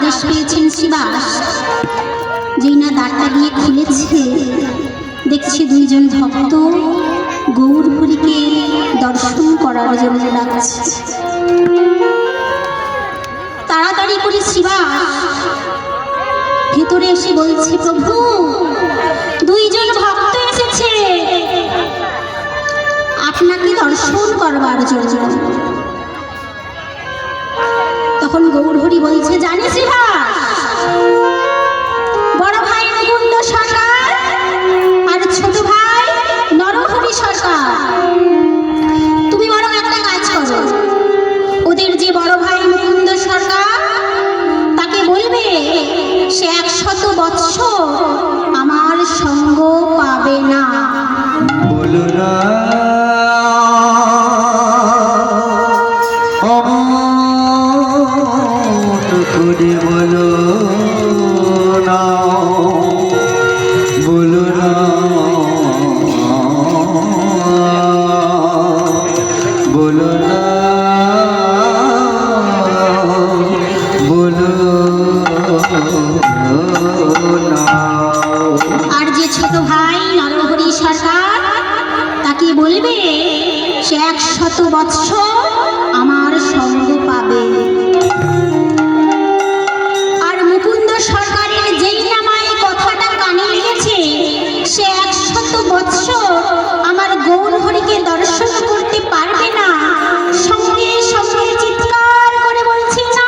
আদেশ পেয়েছেন শ্রীবাস। যেই না দ্বারটা গিয়ে খুলেছে, দেখছি দুইজন ভক্ত গৌরহরিকে দর্শন করার জন্য ডাকছে। তাড়াতাড়ি করে শ্রীবাস ভেতরে এসে বলছে, প্রভু দুইজন ভক্ত এসেছে আপনাকে দর্শন করবার জন্য। তখন গৌরহরি বলছে, জানি শ্রীবাস, বড় ভাই মুকুন্দ সরকার আর ছোট ভাই নরহরি সরকার। তুমি বরং একটা কাজ করো, ওদের যে বড় ভাই মুকুন্দ সরকার তাকে বলবে সে 100 বৎসর আমার সঙ্গ পাবে না। বলো না করে বলো না, বলো না, বলো না, বলো না। আর যে ছোট ভাই নরহরি সরকার তাকে বলবে সে 100 বৎসর আমার সঙ্গ পাবে। আর মুকুন্দ সরকারের যেই নামায় কথাটা কানে লেগেছে, সে 100 বৎসর আমার গৌরহরিকে দর্শন করতে পারবে না। সঙ্গে সঙ্গে চিৎকার করে বলছে, না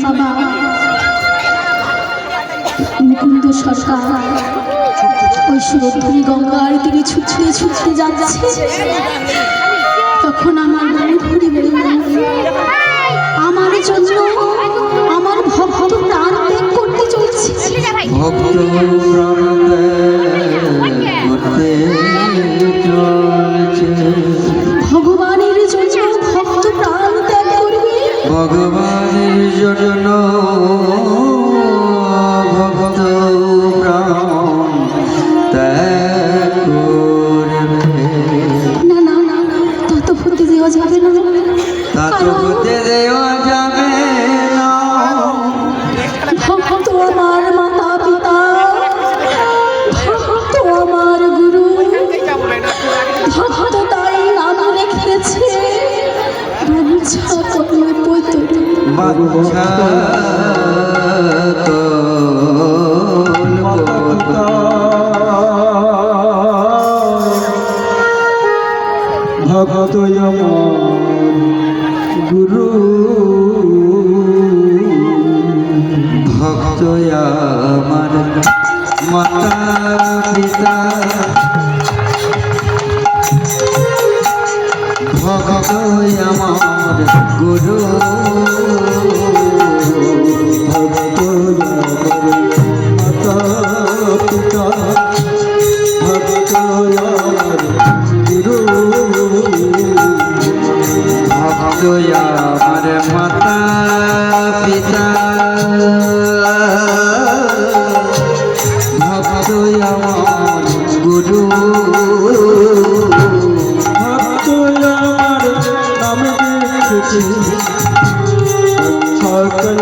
বাবা মুকুন্দ সরকার ওই সুরধুরী গঙ্গার তীরে ছুটে ছুটে যাচ্ছে। তখন আমার গৌরহরি বললেন, আমার জন্য আমার ভক্ত প্রাণ ত্যাগ করতে চলছে। ভক্ত প্রাণ ত্যাগ করতে চলছে। ভগবানের জন্য ভক্ত প্রাণ ত্যাগ করবে। ভগবানের জন্য ভক্ত প্রাণ ত্যাগ করবে। না না না, তত হতে দেওয়া যাবে না, তত হতে দেওয়া যাবে না। ভক্ত আমার মাতা পিতা, ভক্ত আমার গুরু, ভক্ত তাই নাম রেখেছে বাঞ্ছা কল্পতরু। বাঞ্ছা ভক্ত আমার গুরু, ভক্ত আমার মাতা পিতা, ভক্ত আমার গুরু, ভক্ত আমার মাতা পিতা, ভক্ত আমার গুরু, ভক্ত আমার মাতা পিতা, ভক্ত আমার গুরু, ভক্ত আমার নাম সকল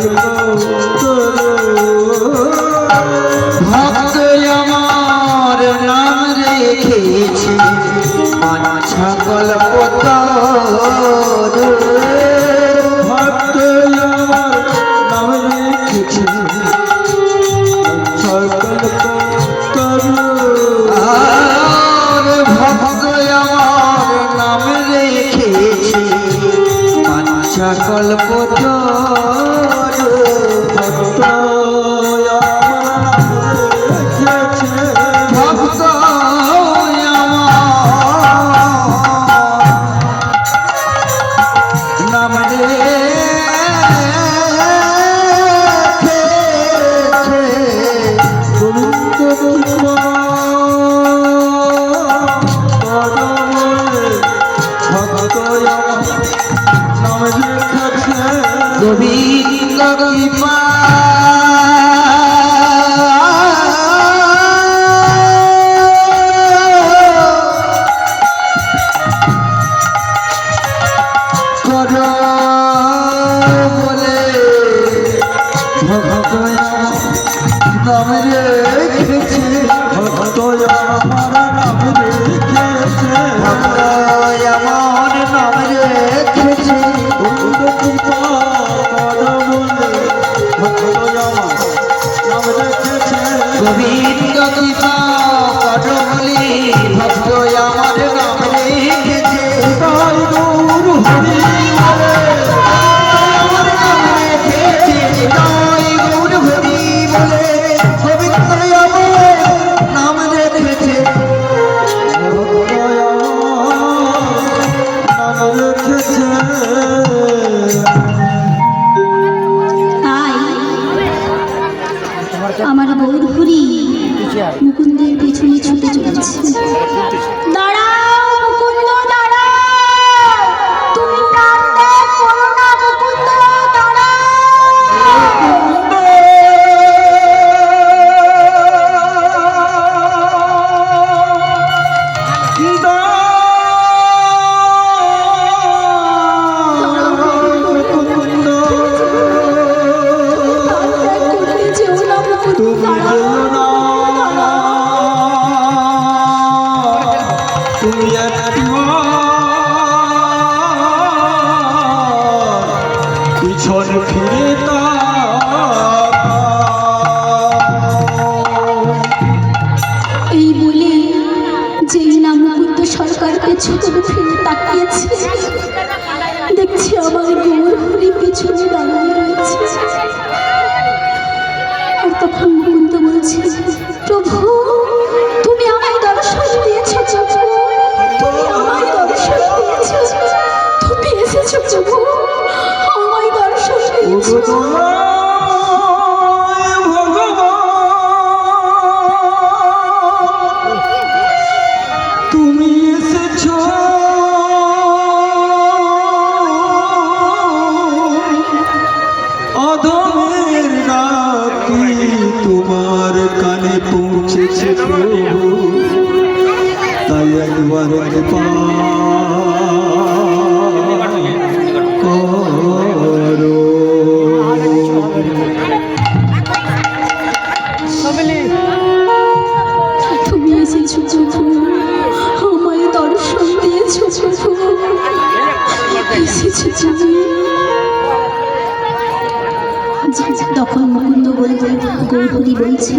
ভক্ত আমার নাম রেখেছে মাছা কল্পতর ভক্ত আমার নাম রেখেছে ভক্ত আমার নাম রেখেছে মাছা কল্পতর ভক্ত ভক্ত নাম রেখেছে গোবিন্দ ভক্ত নাম রেখেছে গোবিন্দ কৃপা বলে ভক্ত নাম রেখেছে ভক্ত আমার নাম রেখেছে ভক্ত আমার নাম রেখেছে গোবিন্দ কৃপা বলে ভক্ত আমার নাম রেখেছে গোবিন্দ কৃপা বলে ভক্ত আমার নাম রেখেছে তাই গৌর হরি বলে আমার নাম রেখেছে তাই গৌর হরি বলে গোবিন্দ আমার নাম রেখেছে ভক্ত আমার নাম রেখেছে তাই আমার গৌরহরি মুকুন্দের পেছনে ছুটে চলেছে। দাঁড়াও মুকুন্দ, দাঁড়াও, তুমি প্রাণ ত্যাগ করো না মুকুন্দ, দাঁড়াও। তুমি একটি পিছন ফিরে এই বলে যেই না মুকুন্দ সরকার পেছনে ফিরে তাকিয়েছে, দেখছি আমার গৌরহরি পেছনে দাঁড়িয়ে রয়েছে। আর তখন মুকুন্দ বলছে, প্রভু তুমি আমায় দর্শন দিয়েছ, প্রভু তুমি আমায় দর্শন দিয়েছ, তুমি এসেছো প্রভু, আমায় দর্শন দিয়েছ। তুমি এসেছ অধমের নাকি তোমার কানে পৌঁছেছে প্রভু, তাই একবার কৃপা করো। তুমি এসেছো প্রভু, আমায় দর্শন দিয়েছো প্রভু, এসেছো তুমি। তখন মুকুন্দ বলতে গৌরহরি বলছে,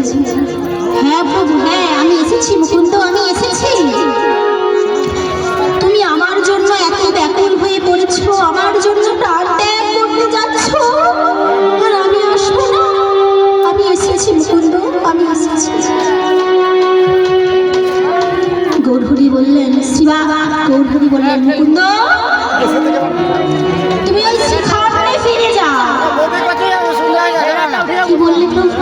হ্যাঁ প্রভু, হ্যাঁ আমি এসেছি মুকুন্দ, আমি এসেছি। তুমি আমার জন্য এত ব্যাকুল হয়ে পড়েছো, আমার জন্য প্রাণ ত্যাগ করতে যাচ্ছ, আর আমি আসবো না? আমি এসেছি মুকুন্দ, আমি এসেছি। গৌরহরি বললেন, শিবা গৌরহরি বললেন, মুকুন্দ তুমি ওই শিখানে ফিরে যাও। কি বললি প্রভু?